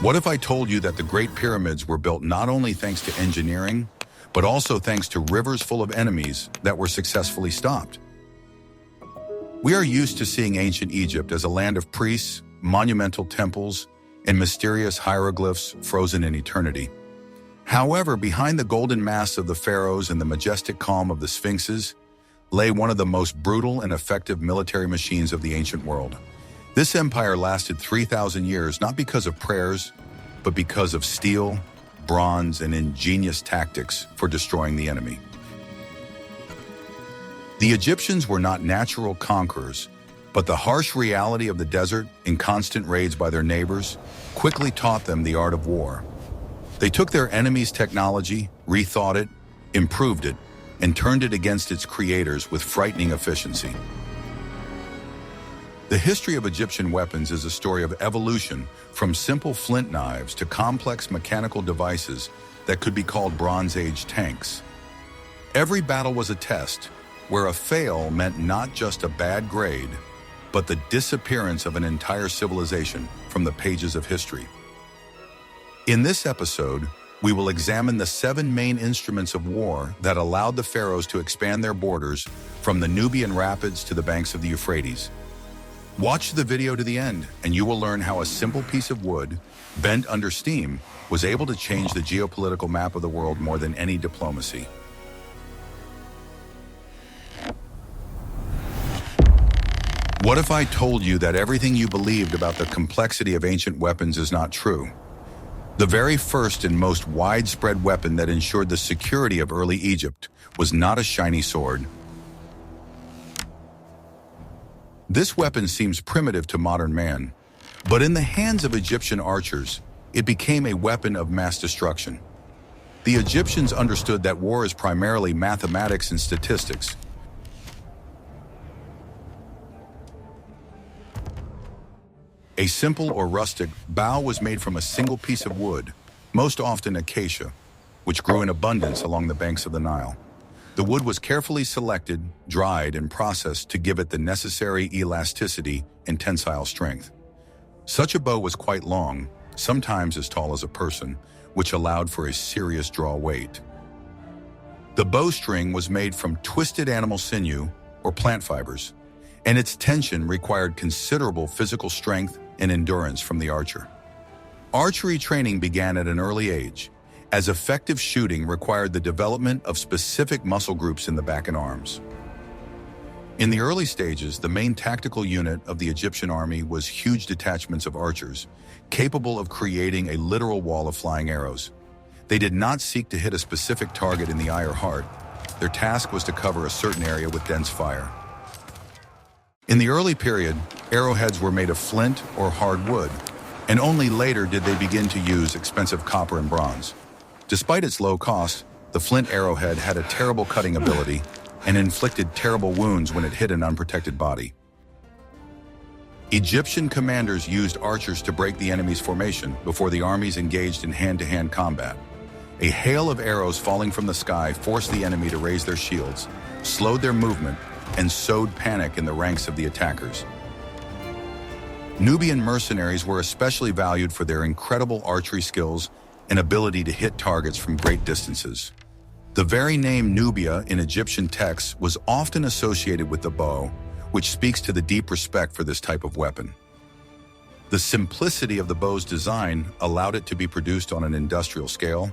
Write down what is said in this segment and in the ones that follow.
What if I told you that the Great Pyramids were built not only thanks to engineering, but also thanks to rivers full of enemies that were successfully stopped? We are used to seeing ancient Egypt as a land of priests, monumental temples, and mysterious hieroglyphs frozen in eternity. However, behind the golden masks of the pharaohs and the majestic calm of the sphinxes lay one of the most brutal and effective military machines of the ancient world. This empire lasted 3,000 years not because of prayers, but because of steel, bronze, and ingenious tactics for destroying the enemy. The Egyptians were not natural conquerors, but the harsh reality of the desert and constant raids by their neighbors quickly taught them the art of war. They took their enemy's technology, rethought it, improved it, and turned it against its creators with frightening efficiency. The history of Egyptian weapons is a story of evolution, from simple flint knives to complex mechanical devices that could be called Bronze Age tanks. Every battle was a test, where a fail meant not just a bad grade, but the disappearance of an entire civilization from the pages of history. In this episode, we will examine the 7 main instruments of war that allowed the pharaohs to expand their borders from the Nubian rapids to the banks of the Euphrates. Watch the video to the end, and you will learn how a simple piece of wood, bent under steam, was able to change the geopolitical map of the world more than any diplomacy. What if I told you that everything you believed about the complexity of ancient weapons is not true? The very first and most widespread weapon that ensured the security of early Egypt was not a shiny sword. This weapon seems primitive to modern man, but in the hands of Egyptian archers, it became a weapon of mass destruction. The Egyptians understood that war is primarily mathematics and statistics. A simple or rustic bow was made from a single piece of wood, most often acacia, which grew in abundance along the banks of the Nile. The wood was carefully selected, dried, and processed to give it the necessary elasticity and tensile strength. Such a bow was quite long, sometimes as tall as a person, which allowed for a serious draw weight. The bowstring was made from twisted animal sinew or plant fibers, and its tension required considerable physical strength and endurance from the archer. Archery training began at an early age, as effective shooting required the development of specific muscle groups in the back and arms. In the early stages, the main tactical unit of the Egyptian army was huge detachments of archers, capable of creating a literal wall of flying arrows. They did not seek to hit a specific target in the eye or heart. Their task was to cover a certain area with dense fire. In the early period, arrowheads were made of flint or hard wood, and only later did they begin to use expensive copper and bronze. Despite its low cost, the flint arrowhead had a terrible cutting ability and inflicted terrible wounds when it hit an unprotected body. Egyptian commanders used archers to break the enemy's formation before the armies engaged in hand-to-hand combat. A hail of arrows falling from the sky forced the enemy to raise their shields, slowed their movement, and sowed panic in the ranks of the attackers. Nubian mercenaries were especially valued for their incredible archery skills and ability to hit targets from great distances. The very name Nubia in Egyptian texts was often associated with the bow, which speaks to the deep respect for this type of weapon. The simplicity of the bow's design allowed it to be produced on an industrial scale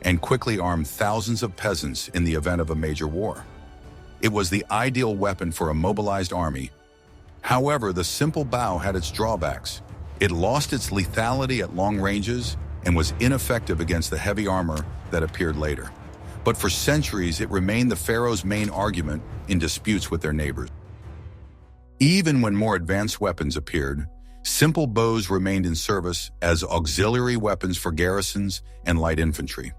and quickly armed thousands of peasants in the event of a major war. It was the ideal weapon for a mobilized army. However, the simple bow had its drawbacks. It lost its lethality at long ranges and was ineffective against the heavy armor that appeared later. But for centuries, it remained the pharaohs' main argument in disputes with their neighbors. Even when more advanced weapons appeared, simple bows remained in service as auxiliary weapons for garrisons and light infantry.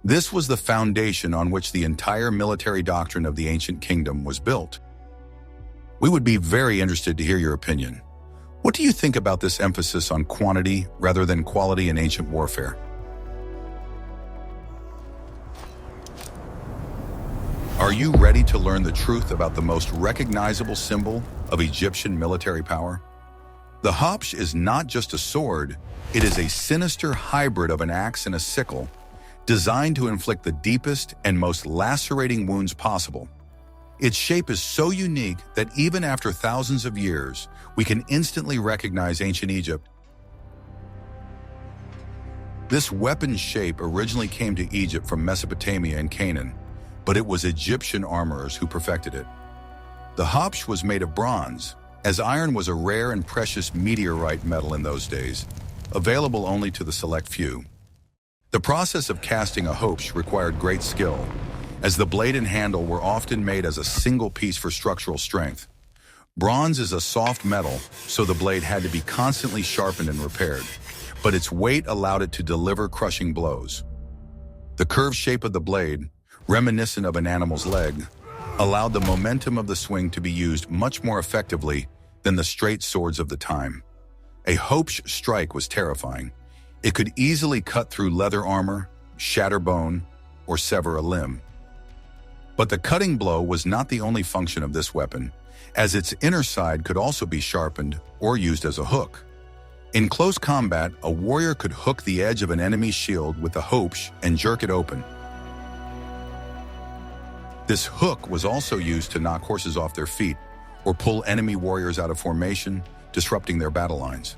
This was the foundation on which the entire military doctrine of the ancient kingdom was built. We would be very interested to hear your opinion. What do you think about this emphasis on quantity rather than quality in ancient warfare? Are you ready to learn the truth about the most recognizable symbol of Egyptian military power? The Khopesh is not just a sword, it is a sinister hybrid of an axe and a sickle, designed to inflict the deepest and most lacerating wounds possible. Its shape is so unique that even after thousands of years, we can instantly recognize ancient Egypt. This weapon's shape originally came to Egypt from Mesopotamia and Canaan, but it was Egyptian armorers who perfected it. The Khopesh was made of bronze, as iron was a rare and precious meteorite metal in those days, available only to the select few. The process of casting a Khopesh required great skill, as the blade and handle were often made as a single piece for structural strength. Bronze is a soft metal, so the blade had to be constantly sharpened and repaired, but its weight allowed it to deliver crushing blows. The curved shape of the blade, reminiscent of an animal's leg, allowed the momentum of the swing to be used much more effectively than the straight swords of the time. A Khopesh strike was terrifying. It could easily cut through leather armor, shatter bone, or sever a limb. But the cutting blow was not the only function of this weapon, as its inner side could also be sharpened or used as a hook. In close combat, a warrior could hook the edge of an enemy's shield with the Khopesh and jerk it open. This hook was also used to knock horses off their feet or pull enemy warriors out of formation, disrupting their battle lines.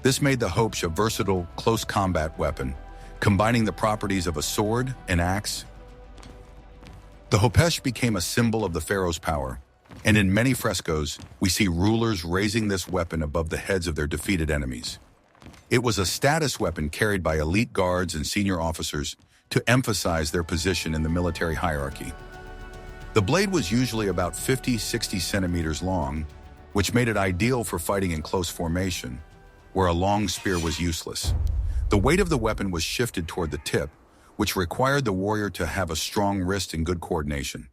This made the Khopesh a versatile, close combat weapon, combining the properties of a sword and axe. The Khopesh became a symbol of the Pharaoh's power, and in many frescoes, we see rulers raising this weapon above the heads of their defeated enemies. It was a status weapon carried by elite guards and senior officers to emphasize their position in the military hierarchy. The blade was usually about 50-60 centimeters long, which made it ideal for fighting in close formation, where a long spear was useless. The weight of the weapon was shifted toward the tip, which required the warrior to have a strong wrist and good coordination.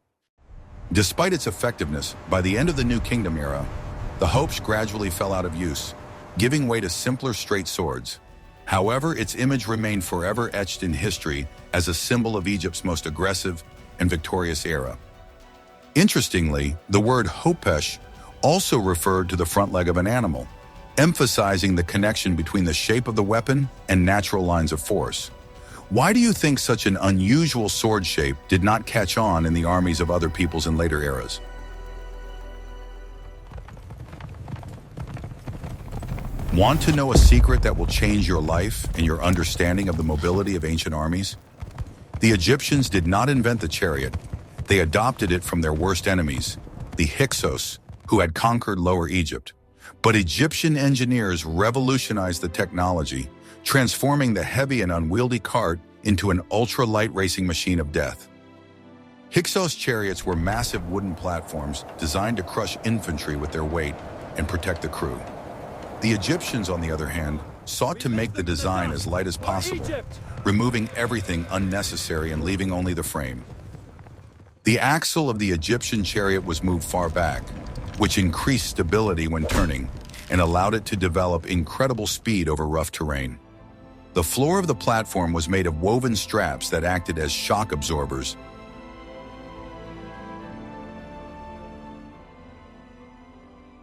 Despite its effectiveness, by the end of the New Kingdom era, the Khopesh gradually fell out of use, giving way to simpler straight swords. However, its image remained forever etched in history as a symbol of Egypt's most aggressive and victorious era. Interestingly, the word Khopesh also referred to the front leg of an animal, emphasizing the connection between the shape of the weapon and natural lines of force. Why do you think such an unusual sword shape did not catch on in the armies of other peoples in later eras? Want to know a secret that will change your life and your understanding of the mobility of ancient armies? The Egyptians did not invent the chariot. They adopted it from their worst enemies, the Hyksos, who had conquered Lower Egypt. But Egyptian engineers revolutionized the technology, transforming the heavy and unwieldy cart into an ultra-light racing machine of death. Hyksos chariots were massive wooden platforms designed to crush infantry with their weight and protect the crew. The Egyptians, on the other hand, sought to make the design as light as possible, removing everything unnecessary and leaving only the frame. The axle of the Egyptian chariot was moved far back, which increased stability when turning and allowed it to develop incredible speed over rough terrain. The floor of the platform was made of woven straps that acted as shock absorbers.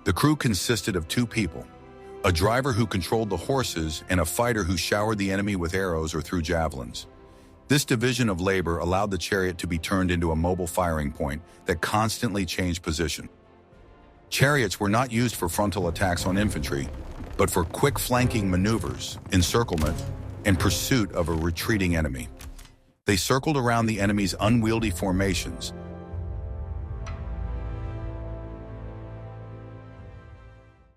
The crew consisted of 2 people, a driver who controlled the horses and a fighter who showered the enemy with arrows or threw javelins. This division of labor allowed the chariot to be turned into a mobile firing point that constantly changed position. Chariots were not used for frontal attacks on infantry, but for quick flanking maneuvers, encirclement, and pursuit of a retreating enemy. They circled around the enemy's unwieldy formations.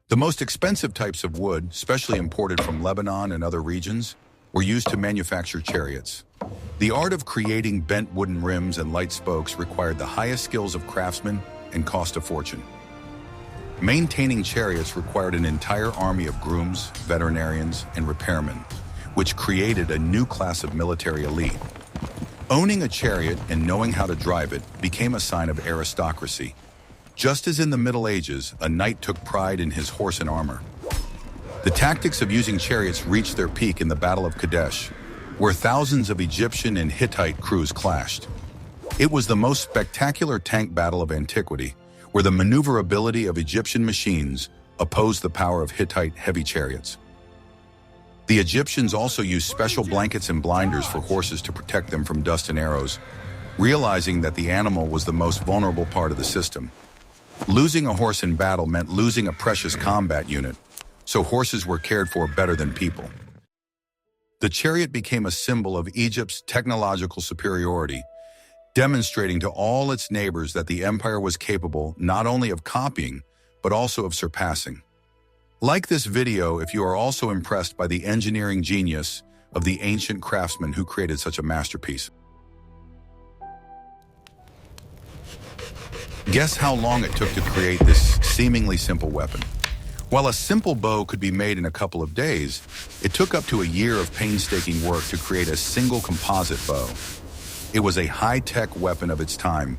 The most expensive types of wood, especially imported from Lebanon and other regions, were used to manufacture chariots. The art of creating bent wooden rims and light spokes required the highest skills of craftsmen and cost a fortune. Maintaining chariots required an entire army of grooms, veterinarians, and repairmen, which created a new class of military elite. Owning a chariot and knowing how to drive it became a sign of aristocracy. Just as in the Middle Ages, a knight took pride in his horse and armor. The tactics of using chariots reached their peak in the Battle of Khopesh, where thousands of Egyptian and Hittite crews clashed. It was the most spectacular tank battle of antiquity, where the maneuverability of Egyptian machines opposed the power of Hittite heavy chariots. The Egyptians also used special blankets and blinders for horses to protect them from dust and arrows, realizing that the animal was the most vulnerable part of the system. Losing a horse in battle meant losing a precious combat unit, so horses were cared for better than people. The chariot became a symbol of Egypt's technological superiority, demonstrating to all its neighbors that the empire was capable not only of copying, but also of surpassing. Like this video if you are also impressed by the engineering genius of the ancient craftsman who created such a masterpiece. Guess how long it took to create this seemingly simple weapon? While a simple bow could be made in a couple of days, it took up to a year of painstaking work to create a single composite bow. It was a high-tech weapon of its time,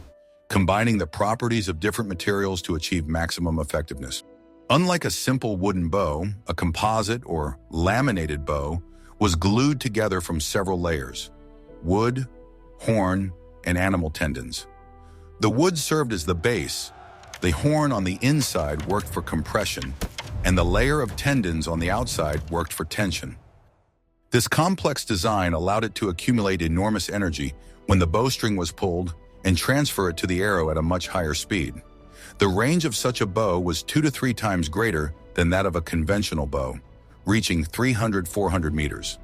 combining the properties of different materials to achieve maximum effectiveness. Unlike a simple wooden bow, a composite or laminated bow was glued together from several layers: wood, horn, and animal tendons. The wood served as the base, the horn on the inside worked for compression, and the layer of tendons on the outside worked for tension. This complex design allowed it to accumulate enormous energy when the bowstring was pulled and transfer it to the arrow at a much higher speed. The range of such a bow was 2 to 3 times greater than that of a conventional bow, reaching 300-400 meters.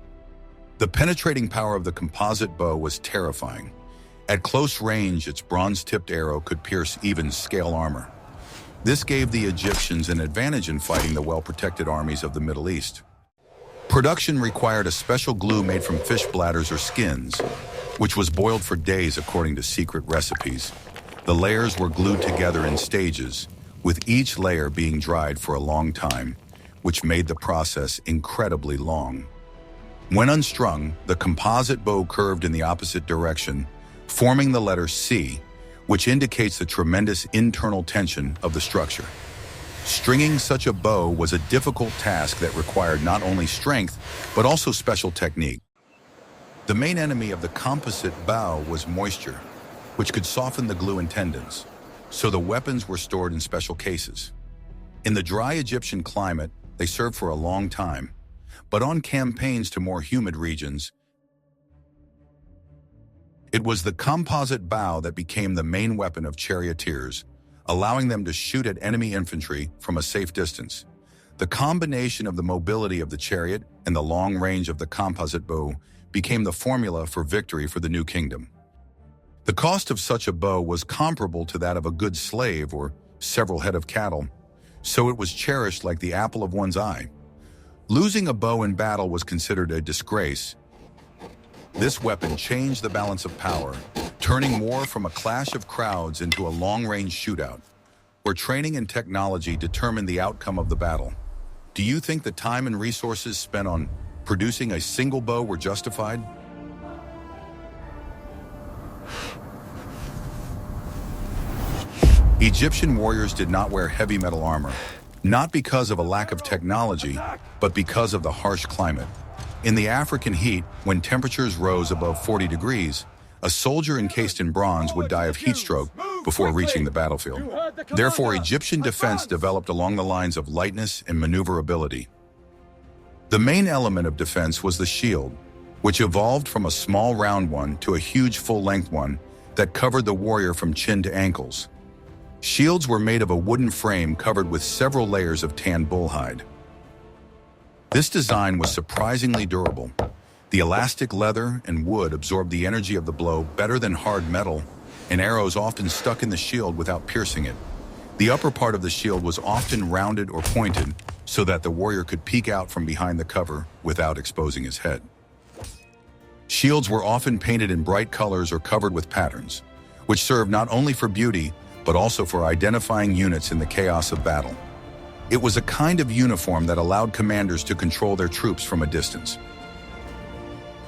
The penetrating power of the composite bow was terrifying. At close range, its bronze-tipped arrow could pierce even scale armor. This gave the Egyptians an advantage in fighting the well-protected armies of the Middle East. Production required a special glue made from fish bladders or skins, which was boiled for days according to secret recipes. The layers were glued together in stages, with each layer being dried for a long time, which made the process incredibly long. When unstrung, the composite bow curved in the opposite direction, forming the letter C, which indicates the tremendous internal tension of the structure. Stringing such a bow was a difficult task that required not only strength, but also special technique. The main enemy of the composite bow was moisture, which could soften the glue and tendons, so the weapons were stored in special cases. In the dry Egyptian climate, they served for a long time, but on campaigns to more humid regions, it was the composite bow that became the main weapon of charioteers, allowing them to shoot at enemy infantry from a safe distance. The combination of the mobility of the chariot and the long range of the composite bow became the formula for victory for the new kingdom. The cost of such a bow was comparable to that of a good slave or several head of cattle, so it was cherished like the apple of one's eye. Losing a bow in battle was considered a disgrace. This weapon changed the balance of power, turning war from a clash of crowds into a long-range shootout, where training and technology determined the outcome of the battle. Do you think the time and resources spent on producing a single bow were justified? Egyptian warriors did not wear heavy metal armor, not because of a lack of technology, but because of the harsh climate. In the African heat, when temperatures rose above 40 degrees, a soldier encased in bronze would die of heat stroke before reaching the battlefield. Therefore, Egyptian defense developed along the lines of lightness and maneuverability. The main element of defense was the shield, which evolved from a small round one to a huge full-length one that covered the warrior from chin to ankles. Shields were made of a wooden frame covered with several layers of tanned bull hide. This design was surprisingly durable. The elastic leather and wood absorbed the energy of the blow better than hard metal, and arrows often stuck in the shield without piercing it. The upper part of the shield was often rounded or pointed so that the warrior could peek out from behind the cover without exposing his head. Shields were often painted in bright colors or covered with patterns, which served not only for beauty, but also for identifying units in the chaos of battle. It was a kind of uniform that allowed commanders to control their troops from a distance.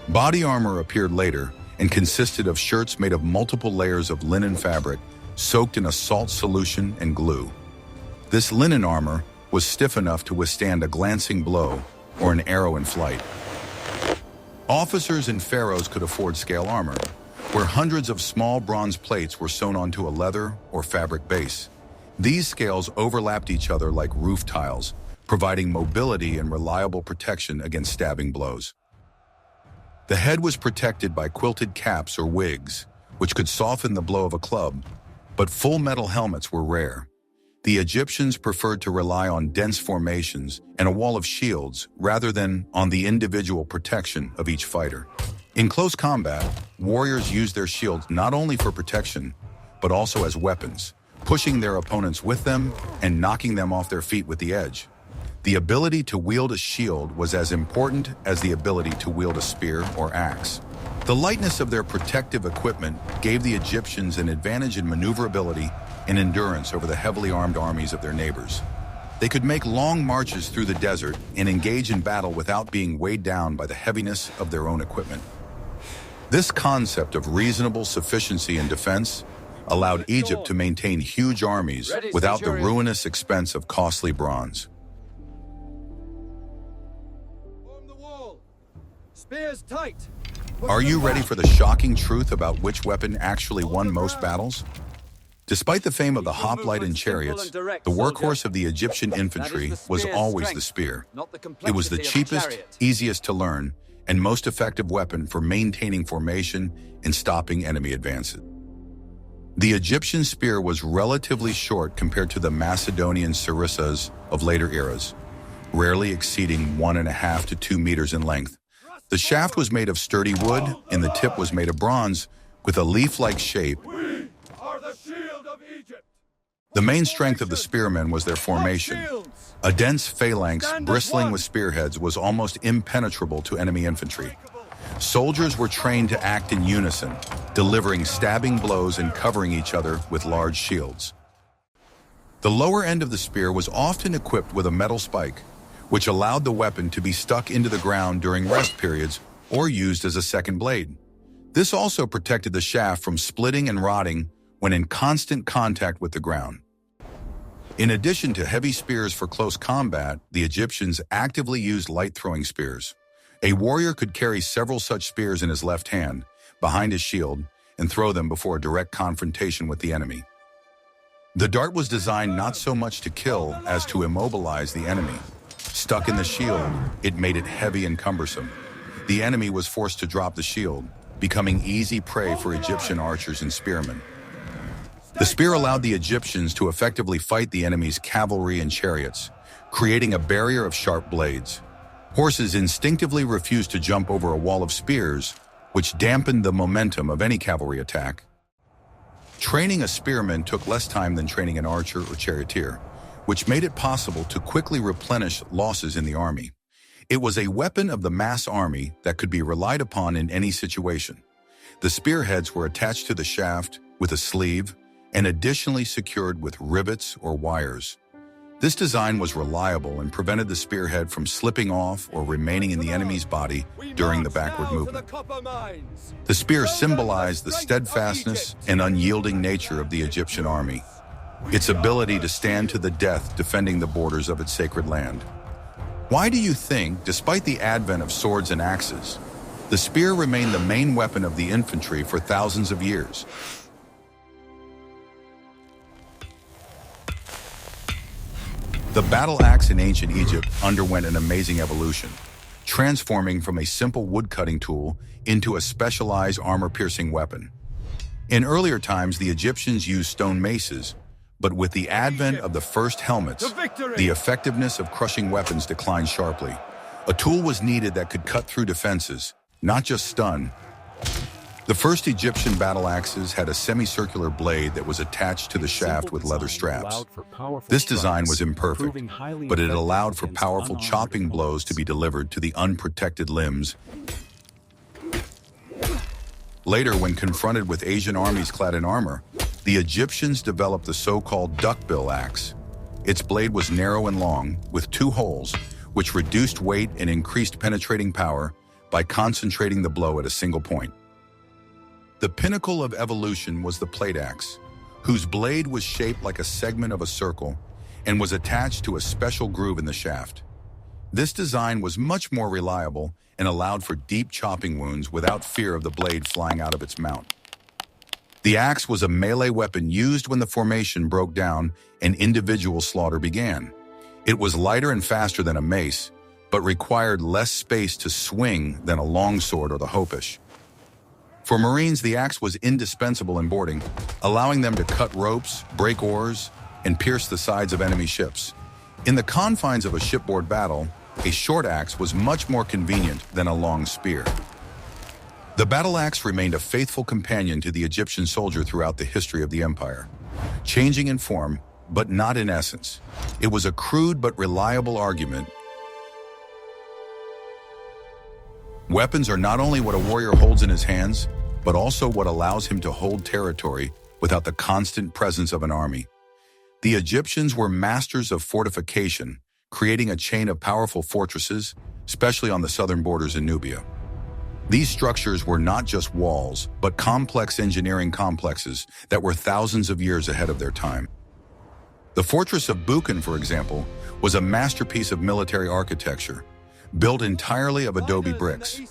Body armor appeared later and consisted of shirts made of multiple layers of linen fabric soaked in a salt solution and glue. This linen armor was stiff enough to withstand a glancing blow or an arrow in flight. Officers and pharaohs could afford scale armor, where hundreds of small bronze plates were sewn onto a leather or fabric base. These scales overlapped each other like roof tiles, providing mobility and reliable protection against stabbing blows. The head was protected by quilted caps or wigs, which could soften the blow of a club, but full metal helmets were rare. The Egyptians preferred to rely on dense formations and a wall of shields rather than on the individual protection of each fighter. In close combat, warriors used their shields not only for protection, but also as weapons, pushing their opponents with them and knocking them off their feet with the edge. The ability to wield a shield was as important as the ability to wield a spear or axe. The lightness of their protective equipment gave the Egyptians an advantage in maneuverability and endurance over the heavily armed armies of their neighbors. They could make long marches through the desert and engage in battle without being weighed down by the heaviness of their own equipment. This concept of reasonable sufficiency in defense allowed Egypt to maintain huge armies without the ruinous expense of costly bronze. Form the wall. Spears tight. Are you ready for the shocking truth about which weapon actually won most battles? Despite the fame of the hoplite and chariots, the workhorse of the Egyptian infantry was always the spear. It was the cheapest, easiest to learn, and most effective weapon for maintaining formation and stopping enemy advances. The Egyptian spear was relatively short compared to the Macedonian sarissas of later eras, rarely exceeding 1.5 to 2 meters in length. The shaft was made of sturdy wood, and the tip was made of bronze, with a leaf-like shape. The main strength of the spearmen was their formation. A dense phalanx bristling with spearheads was almost impenetrable to enemy infantry. Soldiers were trained to act in unison, delivering stabbing blows and covering each other with large shields. The lower end of the spear was often equipped with a metal spike, which allowed the weapon to be stuck into the ground during rest periods or used as a second blade. This also protected the shaft from splitting and rotting when in constant contact with the ground. In addition to heavy spears for close combat, the Egyptians actively used light-throwing spears. A warrior could carry several such spears in his left hand, behind his shield, and throw them before a direct confrontation with the enemy. The dart was designed not so much to kill as to immobilize the enemy. Stuck in the shield, it made it heavy and cumbersome. The enemy was forced to drop the shield, becoming easy prey for Egyptian archers and spearmen. The spear allowed the Egyptians to effectively fight the enemy's cavalry and chariots, creating a barrier of sharp blades. Horses instinctively refused to jump over a wall of spears, which dampened the momentum of any cavalry attack. Training a spearman took less time than training an archer or charioteer, which made it possible to quickly replenish losses in the army. It was a weapon of the mass army that could be relied upon in any situation. The spearheads were attached to the shaft with a sleeve and additionally secured with rivets or wires. This design was reliable and prevented the spearhead from slipping off or remaining in the enemy's body during the backward movement. The spear symbolized the steadfastness and unyielding nature of the Egyptian army, its ability to stand to the death defending the borders of its sacred land. Why do you think, despite the advent of swords and axes, the spear remained the main weapon of the infantry for thousands of years? The battle axe in ancient Egypt underwent an amazing evolution, transforming from a simple wood-cutting tool into a specialized armor-piercing weapon. In earlier times, the Egyptians used stone maces, but with the advent of the first helmets, the effectiveness of crushing weapons declined sharply. A tool was needed that could cut through defenses, not just stun. The first Egyptian battle axes had a semicircular blade that was attached to the shaft with leather straps. This design was imperfect, but it allowed for powerful chopping blows to be delivered to the unprotected limbs. Later, when confronted with Asian armies clad in armor, the Egyptians developed the so-called duckbill axe. Its blade was narrow and long, with 2 holes, which reduced weight and increased penetrating power by concentrating the blow at a single point. The pinnacle of evolution was the plate axe, whose blade was shaped like a segment of a circle and was attached to a special groove in the shaft. This design was much more reliable and allowed for deep chopping wounds without fear of the blade flying out of its mount. The axe was a melee weapon used when the formation broke down and individual slaughter began. It was lighter and faster than a mace, but required less space to swing than a longsword or the Khopesh. For Marines, the axe was indispensable in boarding, allowing them to cut ropes, break oars, and pierce the sides of enemy ships. In the confines of a shipboard battle, a short axe was much more convenient than a long spear. The battle axe remained a faithful companion to the Egyptian soldier throughout the history of the empire, changing in form, but not in essence. It was a crude but reliable argument. Weapons are not only what a warrior holds in his hands, but also what allows him to hold territory without the constant presence of an army. The Egyptians were masters of fortification, creating a chain of powerful fortresses, especially on the southern borders in Nubia. These structures were not just walls, but complex engineering complexes that were thousands of years ahead of their time. The fortress of Buchan, for example, was a masterpiece of military architecture, built entirely of adobe bricks.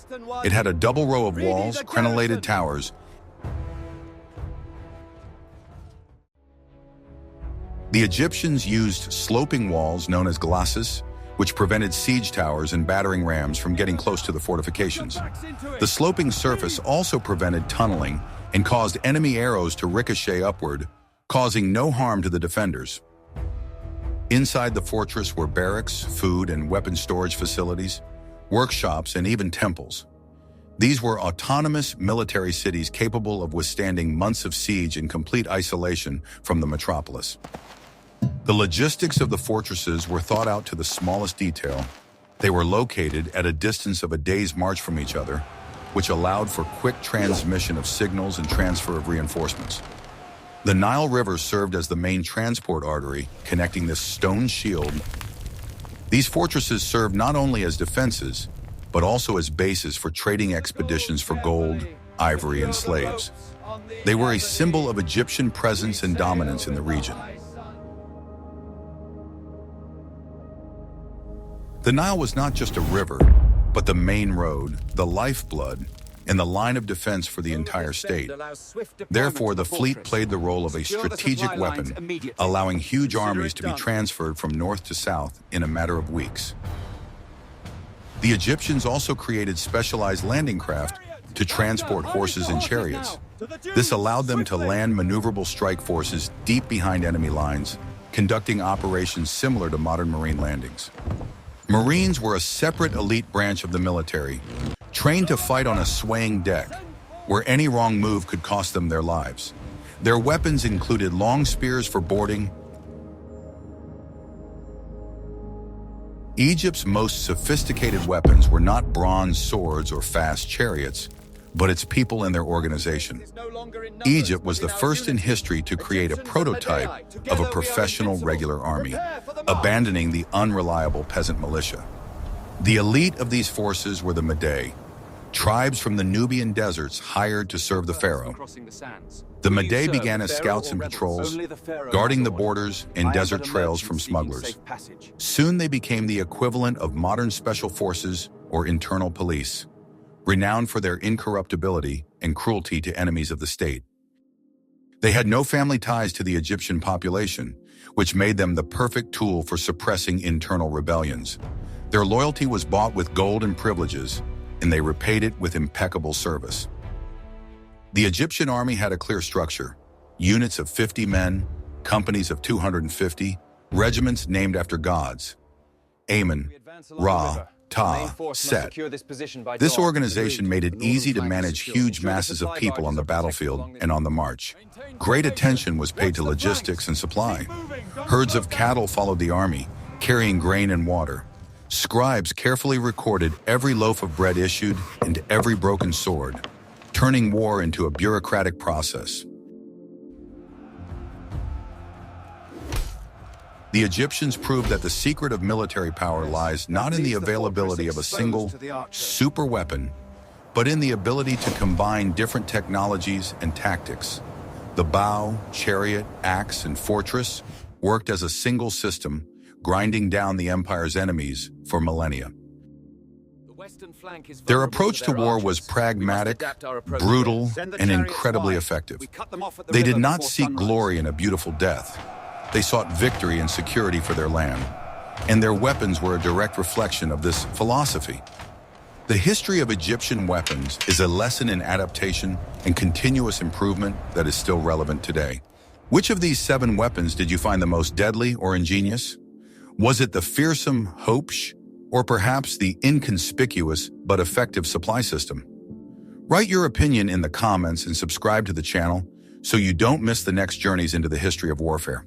It had a double row of walls, crenellated towers. The Egyptians used sloping walls known as glacis, which prevented siege towers and battering rams from getting close to the fortifications. The sloping surface also prevented tunneling and caused enemy arrows to ricochet upward, causing no harm to the defenders. Inside the fortress were barracks, food and weapon storage facilities, workshops, and even temples. These were autonomous military cities capable of withstanding months of siege in complete isolation from the metropolis. The logistics of the fortresses were thought out to the smallest detail. They were located at a distance of a day's march from each other, which allowed for quick transmission of signals and transfer of reinforcements. The Nile River served as the main transport artery connecting this stone shield. These fortresses served not only as defenses, but also as bases for trading expeditions for gold, ivory, and slaves. They were a symbol of Egyptian presence and dominance in the region. The Nile was not just a river, but the main road, the lifeblood, and the line of defense for the entire state. Therefore, the fleet played the role of a strategic weapon, allowing huge armies to be transferred from north to south in a matter of weeks. The Egyptians also created specialized landing craft to transport horses and chariots. This allowed them to land maneuverable strike forces deep behind enemy lines, conducting operations similar to modern marine landings. Marines were a separate elite branch of the military, trained to fight on a swaying deck, where any wrong move could cost them their lives. Their weapons included long spears for boarding. Egypt's most sophisticated weapons were not bronze swords or fast chariots, but its people and their organization. Egypt was the first in history to create a prototype of a professional regular army, abandoning the unreliable peasant militia. The elite of these forces were the Madai, tribes from the Nubian deserts hired to serve the pharaoh. The Madai began as scouts and patrols, guarding the borders and desert trails from smugglers. Soon they became the equivalent of modern special forces or internal police, renowned for their incorruptibility and cruelty to enemies of the state. They had no family ties to the Egyptian population, which made them the perfect tool for suppressing internal rebellions. Their loyalty was bought with gold and privileges, and they repaid it with impeccable service. The Egyptian army had a clear structure: units of 50 men, companies of 250, regiments named after gods: Amun, Ra, Ta, Set. This organization made it easy to manage huge masses of people on the battlefield and on the march. Great attention was paid to logistics and supply. Herds of cattle followed the army, carrying grain and water. Scribes carefully recorded every loaf of bread issued and every broken sword, turning war into a bureaucratic process. The Egyptians proved that the secret of military power lies not in the availability of a single super weapon, but in the ability to combine different technologies and tactics. The bow, chariot, axe, and fortress worked as a single system, grinding down the empire's enemies for millennia. Their approach to war was pragmatic, brutal, and incredibly effective. They did not seek glory in a beautiful death. They sought victory and security for their land, and their weapons were a direct reflection of this philosophy. The history of Egyptian weapons is a lesson in adaptation and continuous improvement that is still relevant today. Which of these 7 weapons did you find the most deadly or ingenious? Was it the fearsome Khopesh, or perhaps the inconspicuous but effective supply system? Write your opinion in the comments and subscribe to the channel so you don't miss the next journeys into the history of warfare.